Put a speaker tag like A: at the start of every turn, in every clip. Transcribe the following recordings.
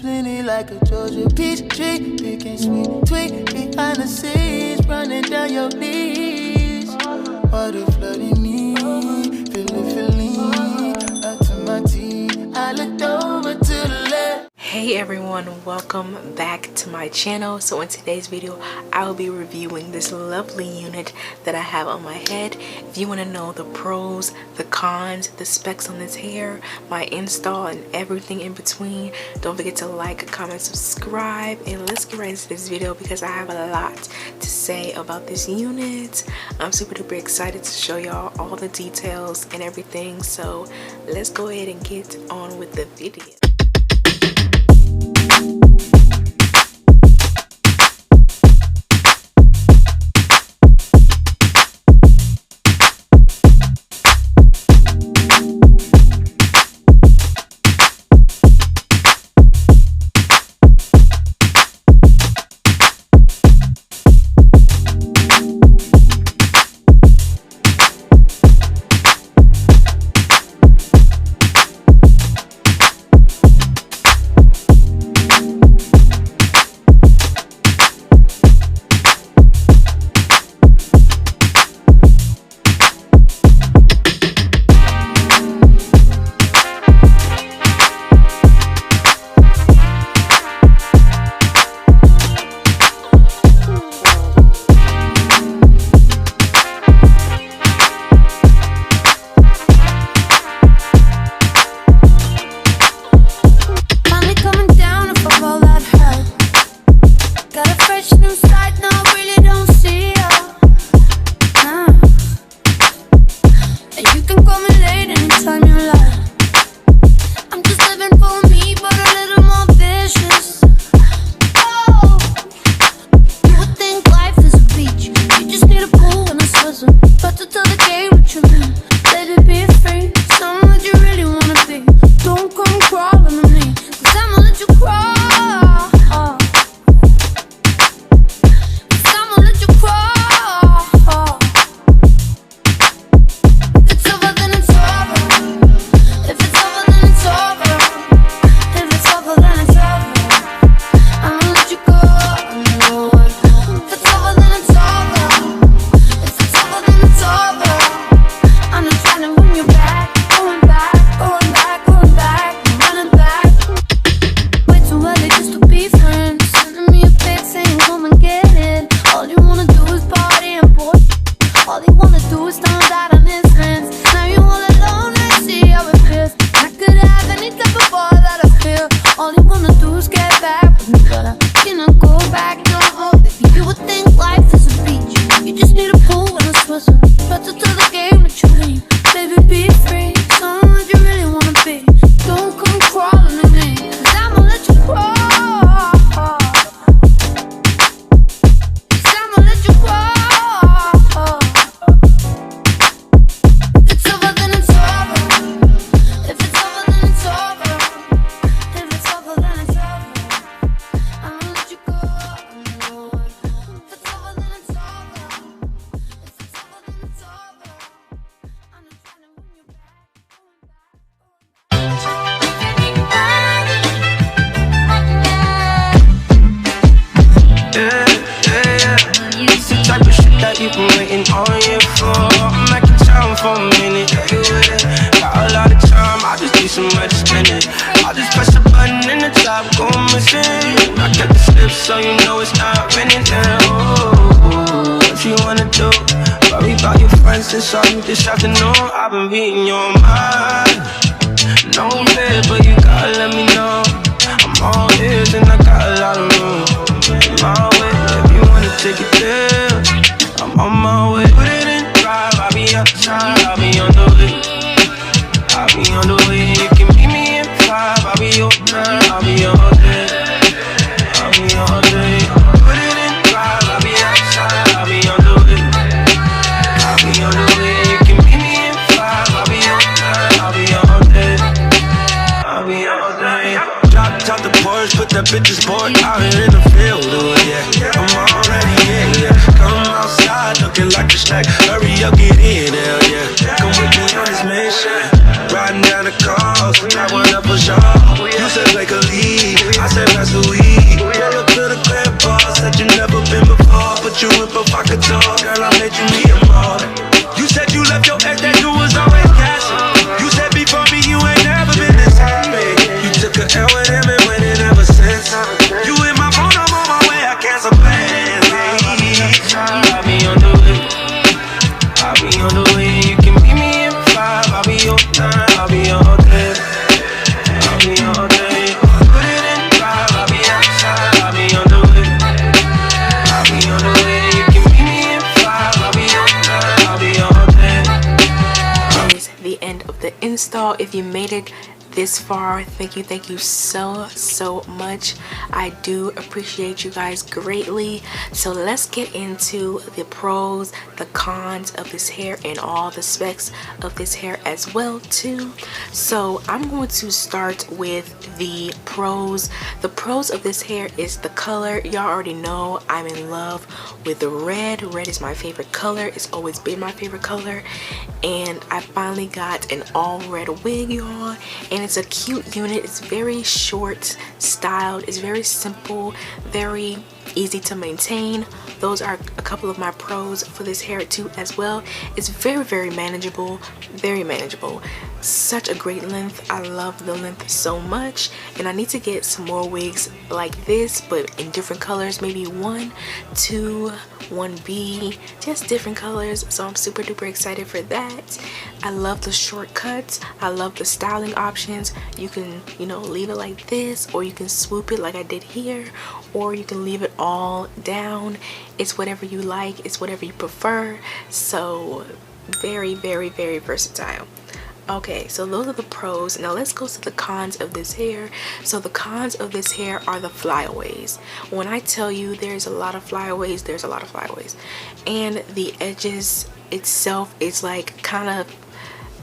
A: plenty like a Georgia peach tree. Picking sweet tweet behind the scenes, running down your knees. Water flooding me, feeling, up to my teeth. I looked over to the left.
B: Hey everyone, welcome back to my channel. So in today's video I will be reviewing this lovely unit that I have on my head. If you want to know the pros, the cons, the specs on this hair, my install and everything in between, don't forget to like, comment, subscribe, and let's get right into this video because I have a lot to say about this unit. I'm super duper excited to show y'all all the details and everything, so let's go ahead and get on with the video.
C: So you know it's not winning now. Ooh, what you wanna do? Worry about your friends and saw you this afternoon. I've been reading your mind. No fear, but you gotta let me know. I'm all ears and I got a lot of room. My way, if you wanna take it there, I'm on my way. Put it in drive, I'll be outside, I'll be on the way. I'll be on the way, you can meet me in 5. I'll be your man, I'll be all day. I'll be all day. Put it in drive, I'll be outside, I'll be on the way. I'll be on the way, you can meet me in 5. I'll be your man, I'll be all day. I'll be all day. Drop the Porsche, put that bitch sport out here in the field, oh yeah. I'm already in, yeah. Come outside looking like a snack. Hurry up, get in, hell yeah. Come with me on this mission. Riding down the coast, I wanna push off. You said make a leave, I said times a week. Pull up to the crib bar, said you never been before. Put you in provocateur, girl, I made you meet them all. You said you left your ex, that you was always cashing. You said before me you ain't never been this happy. You took a L with him and went in ever since. You in my phone, I'm on my way, I cancel plans. I'll be on the way, I'll be on the way. You can meet me at 5, I'll be on 9, I'll be on 10, I'll be on 10. Put it in 5, I'll be outside, I'll be on the way, I'll be on the way. You can meet me at 5, I'll be on 9, I'll be on 10.
B: That is the end of the install. If you made it this far, thank you so much. I do appreciate you guys greatly. So let's get into the pros, the cons of this hair, and all the specs of this hair as well too. So I'm going to start with the pros. The pros of this hair is the color. Y'all already know I'm in love with the red. Red is my favorite color. It's always been my favorite color, and I finally got an all red wig, y'all, and it's a cute unit. It's very short styled, it's very simple, very easy to maintain. Those are a couple of my pros for this hair too as well. It's very manageable, such a great length. I love the length so much, and I need to get some more wigs like this, but in different colors, maybe 1, 2, 1B, just different colors. So I'm super duper excited for that. I love the shortcuts. I love the styling options. You can, you know, leave it like this, or you can swoop it like I did here, or you can leave it all down. It's whatever you like, it's whatever you prefer. So very versatile. Okay, so those are the pros. Now let's go to the cons of this hair. So the cons of this hair are the flyaways. When I tell you there's a lot of flyaways, there's a lot of flyaways. And the edges itself is like kind of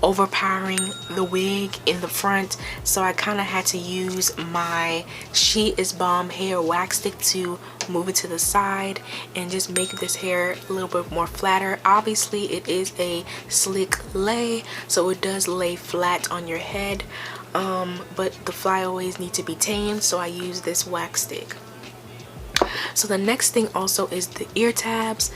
B: overpowering the wig in the front, so I kind of had to use my She Is Bomb hair wax stick to move it to the side and just make this hair a little bit more flatter. Obviously it is a sleek lay, so it does lay flat on your head, but the flyaways need to be tamed, so I use this wax stick. So the next thing also is the ear tabs.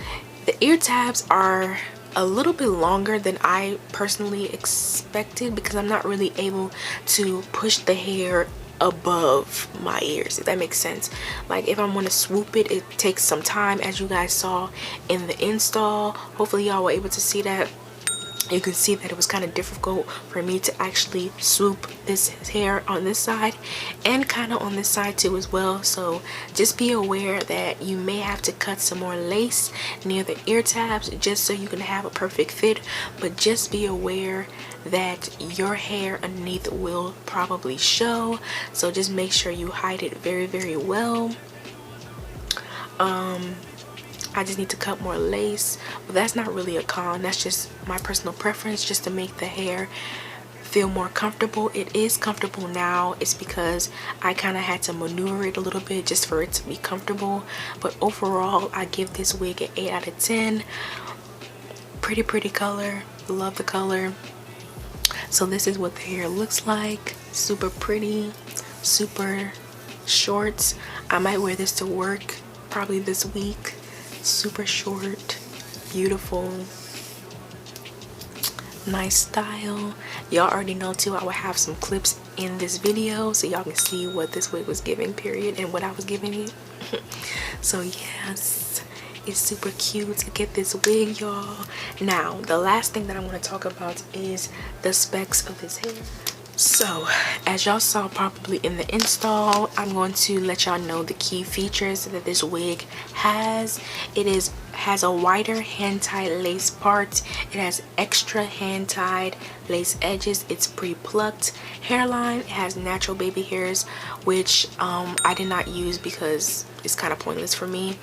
B: The ear tabs are a little bit longer than I personally expected, because I'm not really able to push the hair above my ears, if that makes sense. Like if I'm going to swoop it, it takes some time, as you guys saw in the install. Hopefully y'all were able to see that. You can see that it was kind of difficult for me to actually swoop this hair on this side and kind of on this side too as well. So just be aware that you may have to cut some more lace near the ear tabs just so you can have a perfect fit, but just be aware that your hair underneath will probably show, so just make sure you hide it very well. I just need to cut more lace, but that's not really a con. That's just my personal preference, just to make the hair feel more comfortable. It is comfortable now. It's because I kind of had to maneuver it a little bit just for it to be comfortable. But overall, I give this wig an 8 out of 10. Pretty color. Love the color. So this is what the hair looks like. Super pretty, super short. I might wear this to work probably this week. Super short, beautiful, nice style. Y'all already know too, I will have some clips in this video so y'all can see what this wig was giving, period, and what I was giving it. So yes, it's super cute to get this wig, y'all. Now the last thing that I'm going to talk about is the specs of this hair. So as y'all saw probably in the install, I'm going to let y'all know the key features that this wig has. It has a wider hand-tied lace part. It has extra hand-tied lace edges. It's pre-plucked hairline. It has natural baby hairs, which I did not use because it's kind of pointless for me.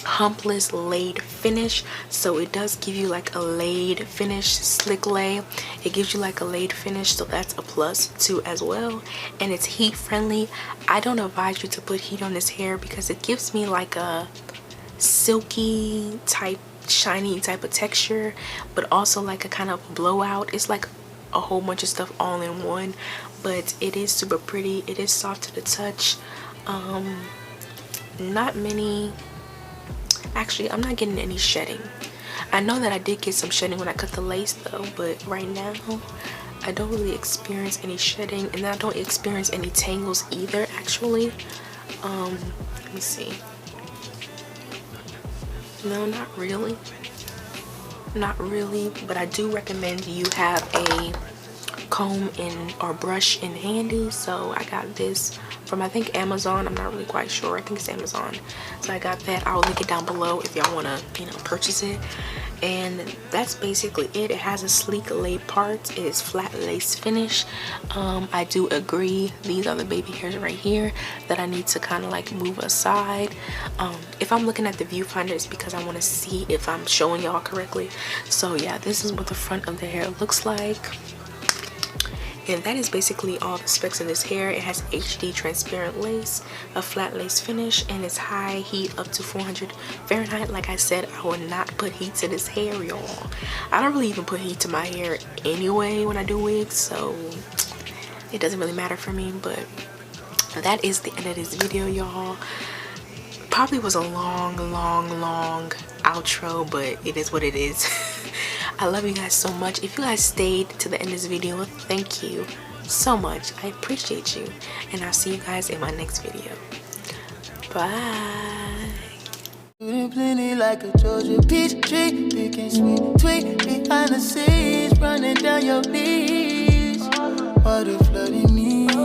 B: Humpless laid finish, so it does give you like a laid finish. Slick lay, it gives you like a laid finish, so that's a plus too as well. And it's heat friendly. I don't advise you to put heat on this hair because it gives me like a silky type, shiny type of texture, but also like a kind of blowout. It's like a whole bunch of stuff all in one, but it is super pretty. It is soft to the touch. Not many, actually I'm not getting any shedding. I know that I did get some shedding when I cut the lace though, but right now I don't really experience any shedding, and I don't experience any tangles either actually. Let me see. No, not really, but I do recommend you have a comb or brush in handy. So I got this from, I think, Amazon. I'm not really quite sure. I think it's Amazon. So I got that. I'll link it down below if y'all want to, you know, purchase it. And that's basically it. It has a sleek lay part. It is flat lace finish. I do agree, these are the baby hairs right here that I need to kind of like move aside. If I'm looking at the viewfinder, it's because I want to see if I'm showing y'all correctly. So yeah, this is what the front of the hair looks like. And that is basically all the specs of this hair. It has HD transparent lace, a flat lace finish, and it's high heat up to 400 Fahrenheit. Like I said, I will not put heat to this hair, y'all. I don't really even put heat to my hair anyway when I do wigs, so it doesn't really matter for me. But that is the end of this video, y'all. Probably was a long outro, but it is what it is. I love you guys so much. If you guys stayed to the end of this video, thank you so much. I appreciate you, and I'll see you guys in my next video. Bye.
A: Plenty like a Georgia peach tree, big and sweet, tweet behind the scenes, running down your knees. Water flooding me.